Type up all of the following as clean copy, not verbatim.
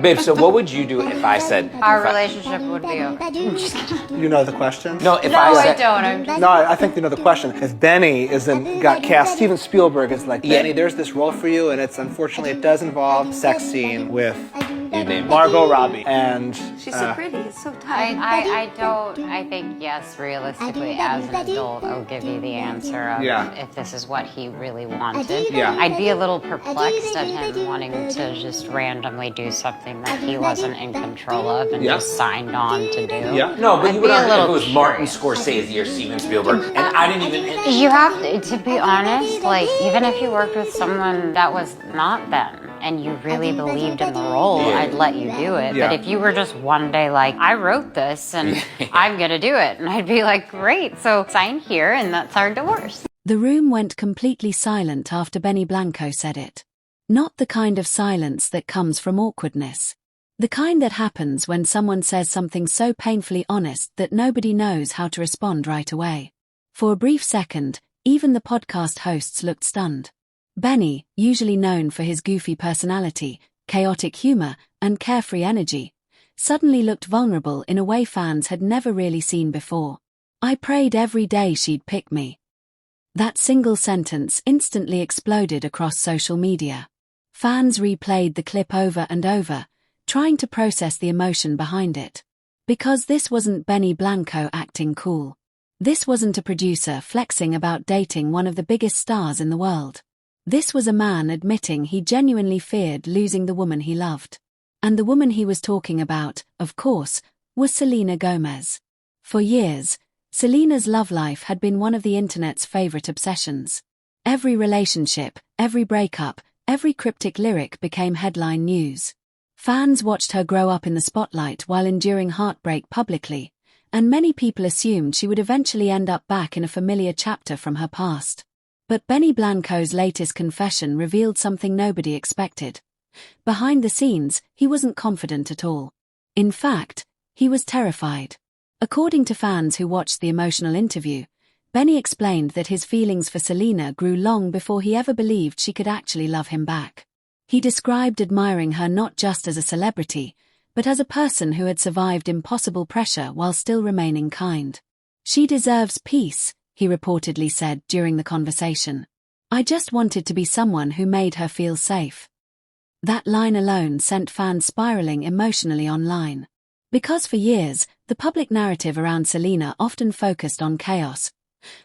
Babe, so what would you do if I said... Our relationship would be over. You know the question? No, if No, I said... I don't. No, I think you know the question. If Benny got cast, Steven Spielberg is like, Benny, there's this role for you, and unfortunately it does involve sex scene with Margot Robbie. And she's so pretty, it's so tight. I think yes, realistically, as an adult, I'll give you the answer of if this is what he really wanted. Yeah. I'd be a little perplexed at him wanting to just randomly do something that he wasn't in control of and just signed on to do. Yeah. No, but you would a little if it was Martin Scorsese or Steven Spielberg, and I didn't even... You have to be honest, like, even if you worked with someone that was not them, and you really believed in the role, I'd let you do it. Yeah. But if you were just one day like, I wrote this and I'm gonna do it, and I'd be like, great, so sign here and that's our divorce. The room went completely silent after Benny Blanco said it. Not the kind of silence that comes from awkwardness. The kind that happens when someone says something so painfully honest that nobody knows how to respond right away. For a brief second, even the podcast hosts looked stunned. Benny, usually known for his goofy personality, chaotic humor, and carefree energy, suddenly looked vulnerable in a way fans had never really seen before. I prayed every day she'd pick me. That single sentence instantly exploded across social media. Fans replayed the clip over and over, trying to process the emotion behind it. Because this wasn't Benny Blanco acting cool. This wasn't a producer flexing about dating one of the biggest stars in the world. This was a man admitting he genuinely feared losing the woman he loved. And the woman he was talking about, of course, was Selena Gomez. For years, Selena's love life had been one of the internet's favorite obsessions. Every relationship, every breakup, every cryptic lyric became headline news. Fans watched her grow up in the spotlight while enduring heartbreak publicly, and many people assumed she would eventually end up back in a familiar chapter from her past. But Benny Blanco's latest confession revealed something nobody expected. Behind the scenes, he wasn't confident at all. In fact, he was terrified. According to fans who watched the emotional interview, Benny explained that his feelings for Selena grew long before he ever believed she could actually love him back. He described admiring her not just as a celebrity, but as a person who had survived impossible pressure while still remaining kind. She deserves peace, he reportedly said during the conversation. I just wanted to be someone who made her feel safe. That line alone sent fans spiraling emotionally online. Because for years, the public narrative around Selena often focused on chaos.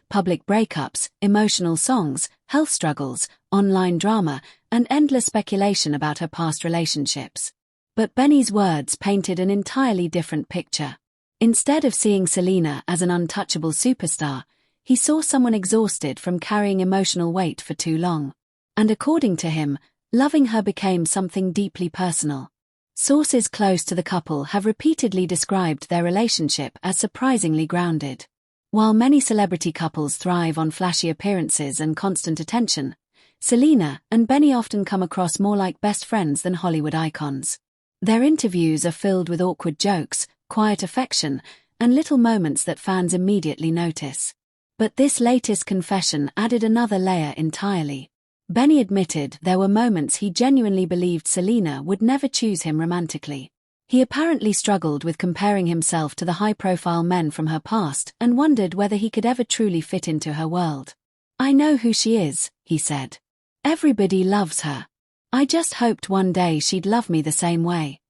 Public breakups, emotional songs, health struggles, online drama, and endless speculation about her past relationships. But Benny's words painted an entirely different picture. Instead of seeing Selena as an untouchable superstar, he saw someone exhausted from carrying emotional weight for too long. And according to him, loving her became something deeply personal. Sources close to the couple have repeatedly described their relationship as surprisingly grounded. While many celebrity couples thrive on flashy appearances and constant attention, Selena and Benny often come across more like best friends than Hollywood icons. Their interviews are filled with awkward jokes, quiet affection, and little moments that fans immediately notice. But this latest confession added another layer entirely. Benny admitted there were moments he genuinely believed Selena would never choose him romantically. He apparently struggled with comparing himself to the high-profile men from her past and wondered whether he could ever truly fit into her world. I know who she is, he said. Everybody loves her. I just hoped one day she'd love me the same way.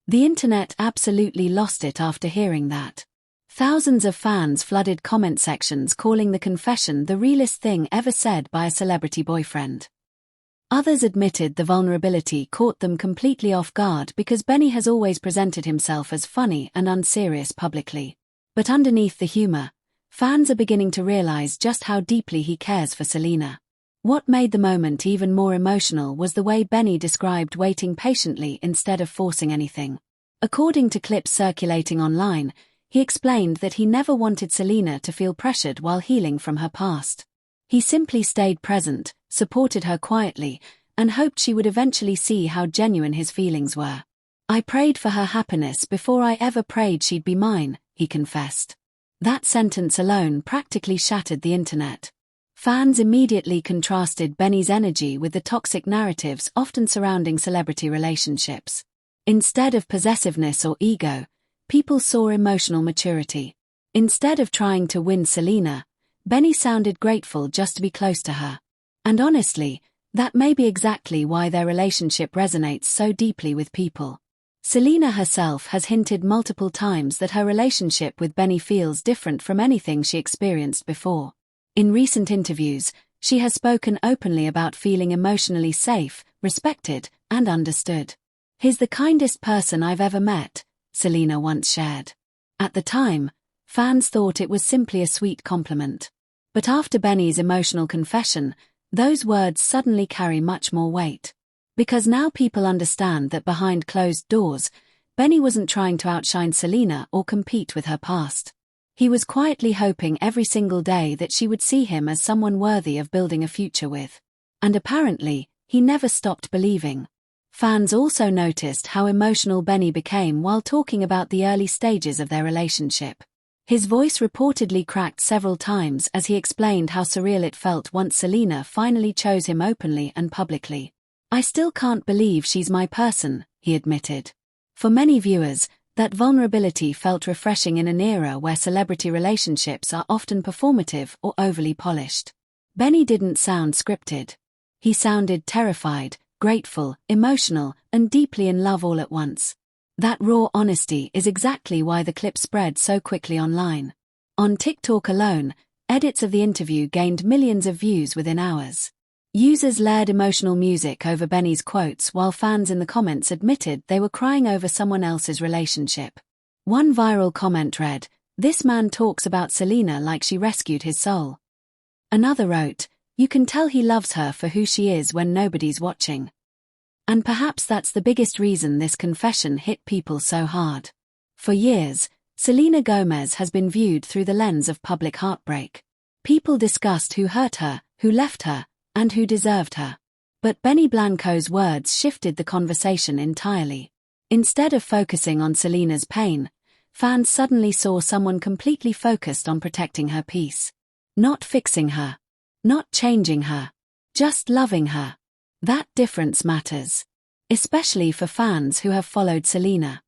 The internet absolutely lost it after hearing that. Thousands of fans flooded comment sections calling the confession the realest thing ever said by a celebrity boyfriend. Others admitted the vulnerability caught them completely off guard because Benny has always presented himself as funny and unserious publicly. But underneath the humor, fans are beginning to realize just how deeply he cares for Selena. What made the moment even more emotional was the way Benny described waiting patiently instead of forcing anything. According to clips circulating online, he explained that he never wanted Selena to feel pressured while healing from her past. He simply stayed present, supported her quietly, and hoped she would eventually see how genuine his feelings were. I prayed for her happiness before I ever prayed she'd be mine, he confessed. That sentence alone practically shattered the internet. Fans immediately contrasted Benny's energy with the toxic narratives often surrounding celebrity relationships. Instead of possessiveness or ego, people saw emotional maturity. Instead of trying to win Selena, Benny sounded grateful just to be close to her. And honestly, that may be exactly why their relationship resonates so deeply with people. Selena herself has hinted multiple times that her relationship with Benny feels different from anything she experienced before. In recent interviews, she has spoken openly about feeling emotionally safe, respected, and understood. "He's the kindest person I've ever met," Selena once shared. At the time, fans thought it was simply a sweet compliment. But after Benny's emotional confession, those words suddenly carry much more weight. Because now people understand that behind closed doors, Benny wasn't trying to outshine Selena or compete with her past. He was quietly hoping every single day that she would see him as someone worthy of building a future with. And apparently, he never stopped believing. Fans also noticed how emotional Benny became while talking about the early stages of their relationship. His voice reportedly cracked several times as he explained how surreal it felt once Selena finally chose him openly and publicly. "I still can't believe she's my person," he admitted. For many viewers, that vulnerability felt refreshing in an era where celebrity relationships are often performative or overly polished. Benny didn't sound scripted. He sounded terrified, grateful, emotional, and deeply in love all at once. That raw honesty is exactly why the clip spread so quickly online. On TikTok alone, edits of the interview gained millions of views within hours. Users layered emotional music over Benny's quotes while fans in the comments admitted they were crying over someone else's relationship. One viral comment read, "This man talks about Selena like she rescued his soul." Another wrote, "You can tell he loves her for who she is when nobody's watching." And perhaps that's the biggest reason this confession hit people so hard. For years, Selena Gomez has been viewed through the lens of public heartbreak. People discussed who hurt her, who left her, and who deserved her. But Benny Blanco's words shifted the conversation entirely. Instead of focusing on Selena's pain, fans suddenly saw someone completely focused on protecting her peace. Not fixing her. Not changing her. Just loving her. That difference matters. Especially for fans who have followed Selena.